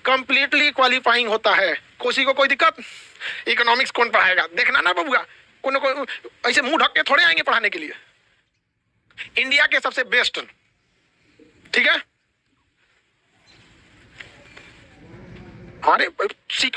Completely qualifying होता है। किसी को कोई दिक्कत? इकोनॉमिक्स कौन पढ़ाएगा? देखना ना बबुआ, को ऐसे मुंह ढक के थोड़े आएंगे पढ़ाने के लिए। इंडिया के सबसे बेस्ट, ठीक है। अरे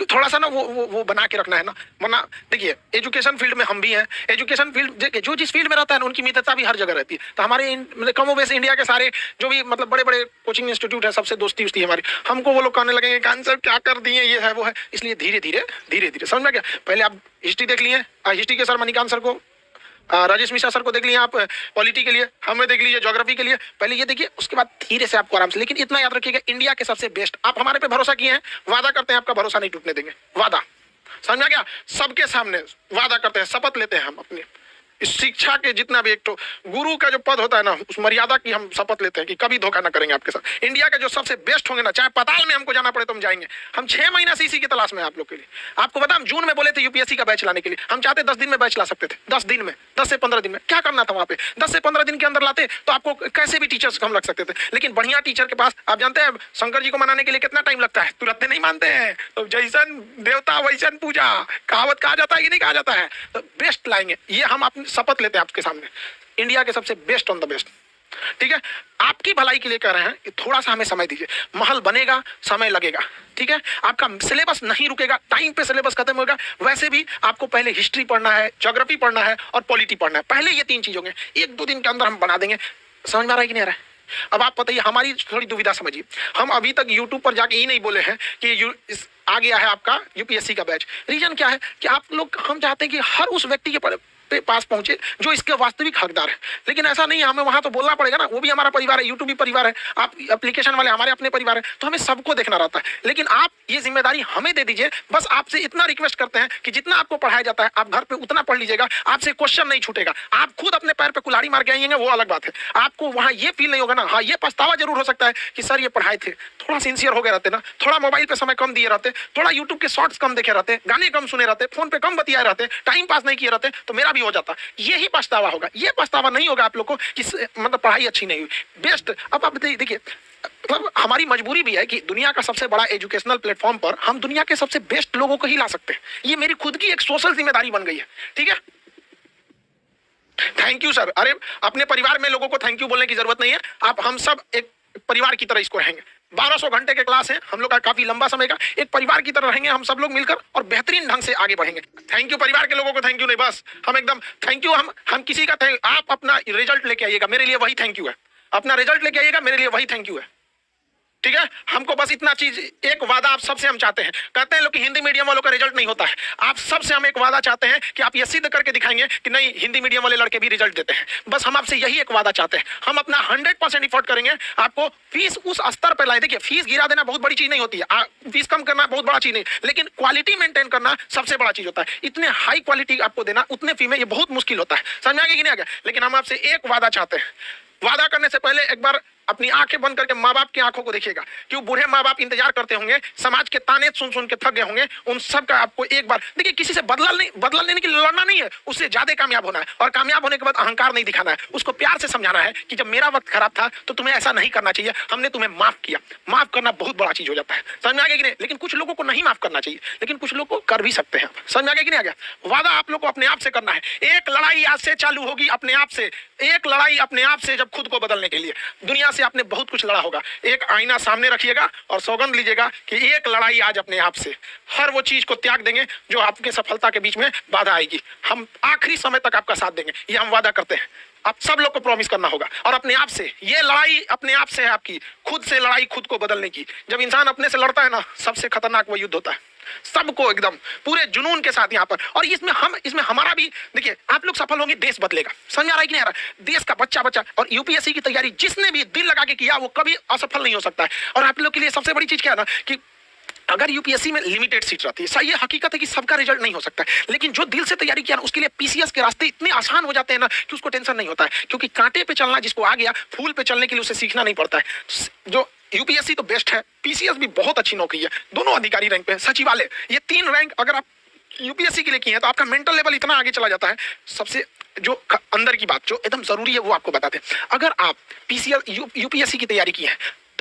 थोड़ा सा ना वो बना के रखना है ना, वरना देखिए एजुकेशन फील्ड में हम भी हैं। एजुकेशन फील्ड जो जिस फील्ड में रहता है ना, उनकी मित्रता भी हर जगह रहती है। तो हमारे कमो बेस इंडिया के सारे जो भी मतलब बड़े बड़े कोचिंग इंस्टीट्यूट है, सबसे दोस्ती उस्ती हमारी। हमको वो लोग कहने लगेंगे कान सर क्या कर दिए, ये है वो है। इसलिए धीरे धीरे समझ में क्या, पहले आप हिस्ट्री देख लिए, हिस्ट्री के सर मणिकांत सर को, राजेश मिश्रा सर को देख लिया आप पॉलिटी के लिए, हमें देख लीजिए ज्योग्राफी के लिए। पहले ये देखिए, उसके बाद धीरे से आपको आराम से। लेकिन इतना याद रखिएगा, इंडिया के सबसे बेस्ट। आप हमारे पे भरोसा किए हैं, वादा करते हैं आपका भरोसा नहीं टूटने देंगे। वादा, समझा क्या? सबके सामने वादा करते हैं, शपथ लेते हैं हम अपने इस शिक्षा के जितना भी एक तो गुरु का जो पद होता है ना, उस मर्यादा की हम शपथ लेते हैं कि कभी धोखा ना करेंगे आपके साथ। इंडिया के जो सबसे बेस्ट होंगे ना, चाहे पाताल में हमको जाना पड़े तो हम जाएंगे। हम 6 महीना से इसी की तलाश में आप लोग के लिए। आपको बता, हम जून में बोले थे यूपीएससी का बैच लाने के लिए। हम चाहते 10 दिन में बैच ला सकते थे, 10 दिन में, 10 से 15 दिन में। क्या करना था वहां पे? 10 से 15 दिन के अंदर लाते तो आपको कैसे भी टीचर्स कम लग सकते थे। लेकिन बढ़िया टीचर के पास, आप जानते हैं शंकर जी को मनाने के लिए कितना टाइम लगता है? तुरंत नहीं मानते हैं। तो जैसन देवता वैसन पूजा, कहावत कहा जाता है कि नहीं कहा जाता है? तो बेस्ट लाएंगे, ये हम अपनी शपथ लेते हैं आपके सामने। इंडिया के सबसे बेस्ट ऑन द बेस्ट, ठीक है। आपकी भलाई के लिए कह रहे हैं कि थोड़ा सा हमें समय दीजिए। महल बनेगा, समय लगेगा, ठीक है। आपका सिलेबस नहीं रुकेगा, टाइम पे सिलेबस खत्म होगा। वैसे भी आपको पहले हिस्ट्री पढ़ना है, ज्योग्राफी पढ़ना है और पॉलिटी पढ़ना है। पहले ये 3 चीजों के 1-2 दिन के अंदर हम बना देंगे। समझ में आ रहा है कि नहीं आ रहा है? अब आप बताइए, हमारी थोड़ी दुविधा समझिए। हम अभी तक यूट्यूब पर जाके ये नहीं बोले हैं कि आ गया है आपका यूपीएससी का बैच। रीजन क्या है कि आप लोग, हम चाहते हैं कि हर उस व्यक्ति के पास पहुंचे जो इसके वास्तविक हकदार है। लेकिन ऐसा नहीं है, हमें वहां तो बोलना पड़ेगा ना, वो भी हमारा परिवार है, यूट्यूब भी परिवार है, आप एप्लीकेशन वाले हमारे अपने परिवार है, तो हमें सबको देखना रहता है। लेकिन आप ये जिम्मेदारी हमें दे दीजिए। बस आपसे इतना रिक्वेस्ट करते हैं कि जितना आपको पढ़ाया जाता है आप घर पे उतना पढ़ लीजिएगा। आपसे क्वेश्चन नहीं छूटेगा। आप खुद अपने पैर पे कुल्हाड़ी मार के आएंगे, वो अलग बात है। आपको वहां ये फील नहीं होगा ना, हाँ ये पछतावा जरूर हो सकता है कि सर ये पढ़ाए थे, थोड़ा सिंसियर हो गए रहते ना, थोड़ा मोबाइल पे समय कम दिए रहते, थोड़ा यूट्यूब के शॉर्ट्स कम देखे रहते, गाने कम सुने रहते, फोन पे कम बतियाए रहते, टाइम पास नहीं किए रहते, तो मेरा भी हो जाता। यही पछतावा होगा। ये पछतावा नहीं होगा आप लोग को कि मतलब पढ़ाई अच्छी नहीं हुई। बेस्ट, अब आप देखिए, मतलब हमारी मजबूरी भी है कि दुनिया का सबसे बड़ा एजुकेशनल प्लेटफॉर्म पर हम दुनिया के सबसे बेस्ट लोगों को ही ला सकते हैं। ये मेरी खुद की एक सोशल जिम्मेदारी बन गई है, ठीक है। Thank you sir. अरे अपने परिवार में लोगों को थैंक यू बोलने की जरूरत नहीं है। आप हम सब एक परिवार की तरह इसको रहेंगे। 1200 घंटे के क्लास है हम लोग का, काफी लंबा समय का। एक परिवार की तरह रहेंगे हम सब लोग मिलकर और बेहतरीन ढंग से आगे बढ़ेंगे। थैंक यू परिवार के लोगों को थैंक यू नहीं, बस हम एकदम थैंक यू। हम किसी का आप अपना रिजल्ट लेके आइएगा, मेरे लिए वही थैंक यू है। अपना रिजल्ट लेके आइएगा, मेरे लिए वही थैंक यू है, ठीक है। हमको बस इतना चीज, एक वादा आप सबसे हम चाहते हैं। कहते हैं लोग कि हिंदी मीडियम वालों का रिजल्ट नहीं होता है। आप सबसे हम एक वादा चाहते हैं कि आप ये सिद्ध करके दिखाएंगे कि नहीं, हिंदी मीडियम वाले लड़के भी रिजल्ट देते हैं। बस हम आपसे यही एक वादा चाहते हैं। हम अपना 100% इफोर्ट करेंगे, आपको फीस उस स्तर पर लाए। देखिए, फीस गिरा देना बहुत बड़ी चीज नहीं होती है, फीस कम करना बहुत बड़ा चीज नहीं, लेकिन क्वालिटी मेंटेन करना सबसे बड़ा चीज होता है। इतने हाई क्वालिटी आपको देना उतने फी में, ये बहुत मुश्किल होता है। समझ में आ गया कि नहीं आ गया? लेकिन हम आपसे एक वादा चाहते हैं। वादा करने से पहले एक बार अपनी आंखें बंद करके माँ बाप की आंखों को देखिएगा। क्यों बूढ़े माँ बाप इंतजार करते होंगे, समाज के ताने सुन सुन के थक गए होंगे। उन सब का आपको एक बार देखिए, किसी से बदला लेने के लिए लड़ना नहीं है, उससे ज्यादा कामयाब होना है। और कामयाब होने के बाद अहंकार नहीं दिखाना है, उसको प्यार से समझाना है कि जब मेरा वक्त खराब था तो तुम्हें ऐसा नहीं करना चाहिए, हमने तुम्हें माफ किया। माफ करना बहुत बड़ा चीज हो जाता है। समझ में आ गया कि नहीं? लेकिन कुछ लोगों को नहीं माफ करना चाहिए, लेकिन कुछ लोग को कर भी सकते हैं। समझ में आ गया कि नहीं आ गया? वादा आप लोग को अपने आप से करना है। एक लड़ाई आज से चालू होगी अपने आप से, एक लड़ाई अपने आप से, जब खुद को बदलने के लिए। दुनिया से आपने बहुत कुछ लड़ा होगा। एक आईना सामने रखिएगा और सौगंध लीजिएगा कि एक लड़ाई आज अपने आप से, हर वो चीज को त्याग देंगे जो आपके सफलता के बीच में बाधा आएगी। हम आखिरी समय तक आपका साथ देंगे, ये हम वादा करते हैं। आप सब लोग को प्रॉमिस करना होगा। और अपने आप से, ये लड़ाई अपने आप से है आपकी, खुद से लड़ाई, खुद को बदलने की। जब इंसान अपने से लड़ता है ना, सबसे खतरनाक वो युद्ध होता है। सबको एकदम पूरे जुनून के साथ यहाँ पर। और इसमें हमारा भी, देखिए आप लोग सफल होंगे, देश बदलेगा। समझ आ रहा है कि नहीं आ रहा? देश का बच्चा और यूपीएससी की तैयारी जिसने भी दिल लगा के किया वो कभी असफल नहीं हो सकता है। और आप लोग के लिए सबसे बड़ी चीज क्या है ना, कि अगर यूपीएससी में लिमिटेड सीट रहती है, सही ये हकीकत है कि सबका रिजल्ट नहीं हो सकता है, लेकिन जो दिल से तैयारी किया ना, उसके लिए पीसीएस के रास्ते इतने आसान हो जाते हैं ना कि उसको टेंशन नहीं होता है। क्योंकि कांटे पे चलना जिसको आ गया, फूल पे चलने के लिए उसे सीखना नहीं पड़ता है। जो यूपीएससी तो बेस्ट है, पीसीएस भी बहुत अच्छी नौकरी है, दोनों अधिकारी रैंक पे, सचिवालय, ये 3 रैंक अगर आप यूपीएससी के लिए किए हैं तो आपका मेंटल लेवल इतना आगे चला जाता है। सबसे जो अंदर की बात जो एकदम जरूरी है वो आपको बताते हैं। अगर आप पीसीएस यूपीएससी की तैयारी की है,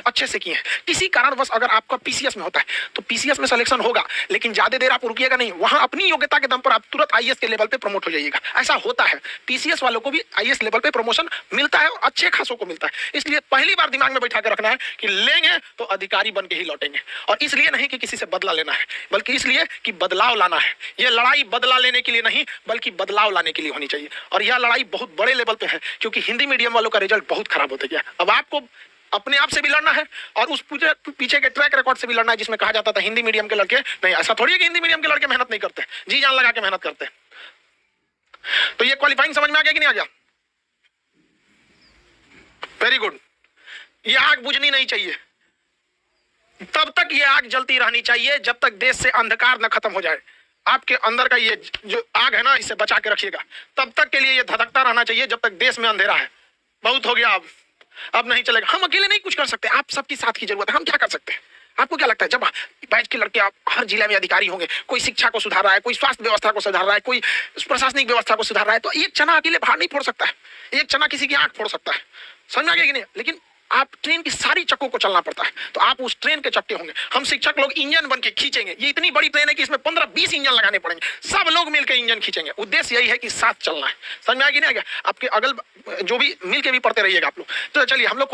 अच्छे से किए हैं। किसी कारणवश अगर आपका पीसीएस में होता है तो पीसीएस में सिलेक्शन होगा, लेकिन ज्यादा देर आप रुकिएगा नहीं, वहां अपनी योग्यता के दम पर आप तुरंत आईएएस के लेवल पे प्रमोट हो जाइएगा। ऐसा होता है, पीसीएस वालों को भी आईएएस लेवल पे प्रमोशन मिलता है और अच्छे खासों को मिलता है। इसलिए पहली बार दिमाग में बैठा के रखना है कि लेंगे तो अधिकारी बन के ही लौटेंगे, और इसलिए नहीं कि किसी से बदला लेना है, बल्कि इसलिए कि बदलाव लाना है। यह लड़ाई बदला लेने के लिए नहीं बल्कि बदलाव लाने के लिए होनी चाहिए, और यह लड़ाई बहुत बड़े लेवल पे है, क्योंकि हिंदी मीडियम वालों का रिजल्ट बहुत खराब होता गया। अब आपको अपने आप से भी लड़ना है और उस पीछे के ट्रैक रिकॉर्ड से भी लड़ना है, जिसमें कहा जाता था हिंदी मीडियम के लड़के नहीं, ऐसा थोड़ी है कि हिंदी मीडियम के लड़के मेहनत नहीं करते, जी जान लगा के मेहनत करते। तो ये क्वालिफाइंग समझ में आ गया कि नहीं आ गया? Very good. ये आग बुझनी नहीं चाहिए, तब तक ये आग जलती रहनी चाहिए जब तक देश से अंधकार न खत्म हो जाए। आपके अंदर का ये जो आग है ना, इसे बचा के रखिएगा, तब तक के लिए ये धधकता रहना चाहिए जब तक देश में अंधेरा है। बहुत हो गया, अब नहीं चलेगा। हम अकेले नहीं कुछ कर सकते, आप सबकी साथ की जरूरत है। हम क्या कर सकते हैं? आपको क्या लगता है, जब बैच के लड़के आप हर जिले में अधिकारी होंगे, कोई शिक्षा को सुधार रहा है, कोई स्वास्थ्य व्यवस्था को सुधार रहा है, कोई प्रशासनिक व्यवस्था को सुधार रहा है, तो एक चना अकेले बाहर नहीं फोड़ सकता है, एक चना किसी की आंख फोड़ सकता है। समझ में आ गया कि नहीं? लेकिन आप ट्रेन की सारी चक्कों को चलना पड़ता है, तो आप उस ट्रेन के चक्के होंगे। हम शिक्षक लोग इंजन बन के खींचेंगे। ये इतनी बड़ी ट्रेन है कि इसमें 15-20 इंजन लगाने पड़ेंगे, सब लोग मिलकर इंजन खींचेंगे। उद्देश्य यही है कि साथ चलना है। समझ में आ गया? आपके अगल जो भी मिलके भी पढ़ते रहिएगा आप लोग। तो चलिए हम लोग